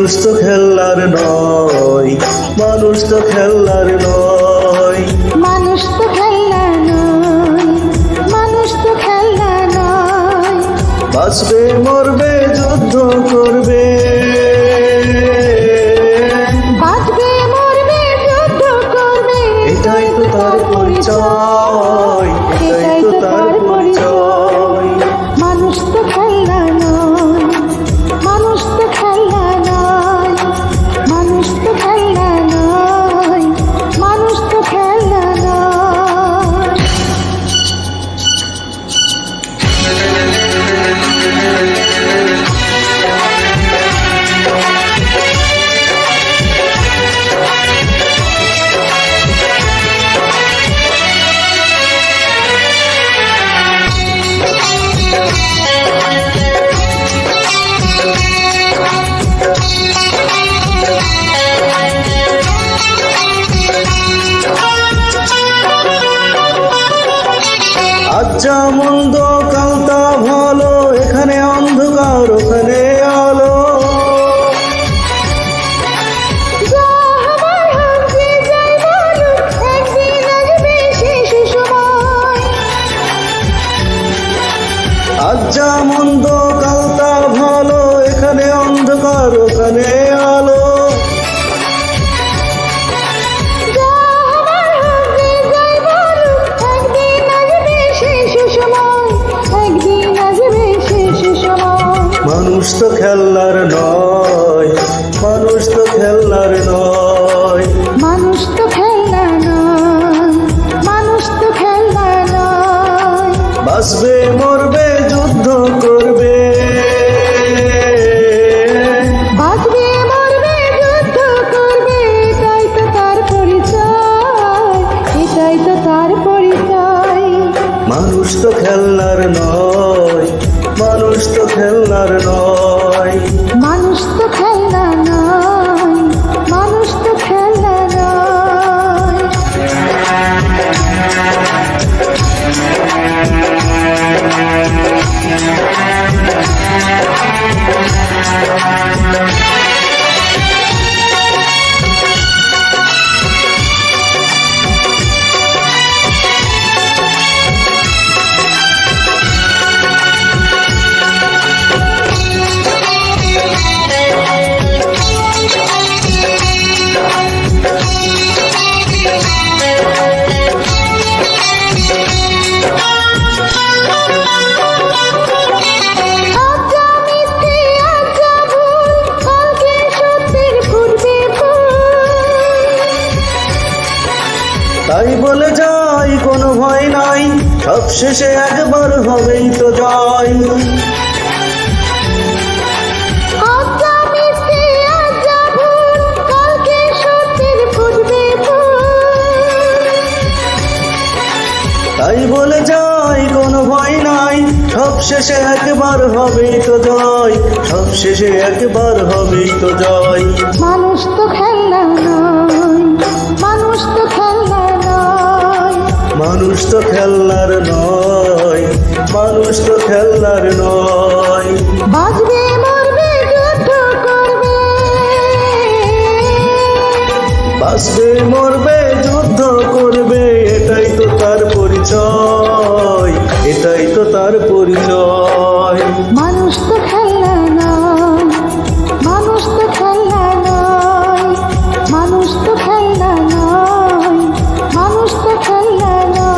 মানুষ তো খেলার নয়, মানুষ তো খেলার নয়, মানুষ তো খেলা নয়, মানুষ তো খেলা নয়। বাঁচবে মরবে যুদ্ধ করবে, বাঁচবে মরবে যুদ্ধ করবে, এটাই তো তার পরিচয়, এটাই তো তার পরিচয়। মানুষ তো খেলা নয়, মানুষ তো খেলা নয়, মানুষ তো খেলা নয়, মানুষ তো খেলা নয়। আজ যা মন্দ কাল তা ভালো, এখানে অন্ধকার ওখানে আলো। যা আমার হাতে যাই বলুক, একদিন আসবে শেষ সময়। আজ যা মন্দ কাল তা ভালো, এখানে অন্ধকার ওখানে আলো। যা আমার হাতে যাই বলুক, একদিন আসবে শেষ সময়, একদিন আসবে শেষ সময়। মানুষ তো খেলার নয়, মানুষ তো খেলার নয়, মানুষ তো খেলা নয়, মানুষ তো খেলা নয়। বাঁচবে মরবে যুদ্ধ করবে, বাঁচবে মরবে যুদ্ধ করবে, এটাই তো তার পরিচয়, এটাই তো তার পরিচয়। মানুষ তো খেলার নয়, মানুষ তো খেলার নয়। মানুষ তো খেলা নয়, মানুষ তো খেলা নয়। আজ যা মিথ্যে, আজ যা ভুল, কালকে সত্যের ফুটবে ফুল। তাই বলে যাই কোনো ভয় নাই, সব শেষে একবার হবেই তো জয়। আজ যা মিথ্যে, আজ যা ভুল, কালকে সত্যের ফুটবে ফুল। তাই বলে যাই কোনো ভয় নাই, সব শেষে একবার হবেই তো জয়, সব শেষে একবার হবেই তো জয়। মানুষ তো খেলা নয়, মানুষ তো খেলা নয়। মানুষ তো খেলার নয়, মানুষ তো খেলার নয়। বাঁচবে মরবে যুদ্ধ করবে, বাঁচবে মরবে যুদ্ধ করবে, এটাই তো তার পরিচয়, এটাই তো তার পরিচয়। মানুষ তো খেলা নয়, মানুষ তো খেলা নয়, মানুষ তো খেলা নয়, মানুষ তো খেলা নয়।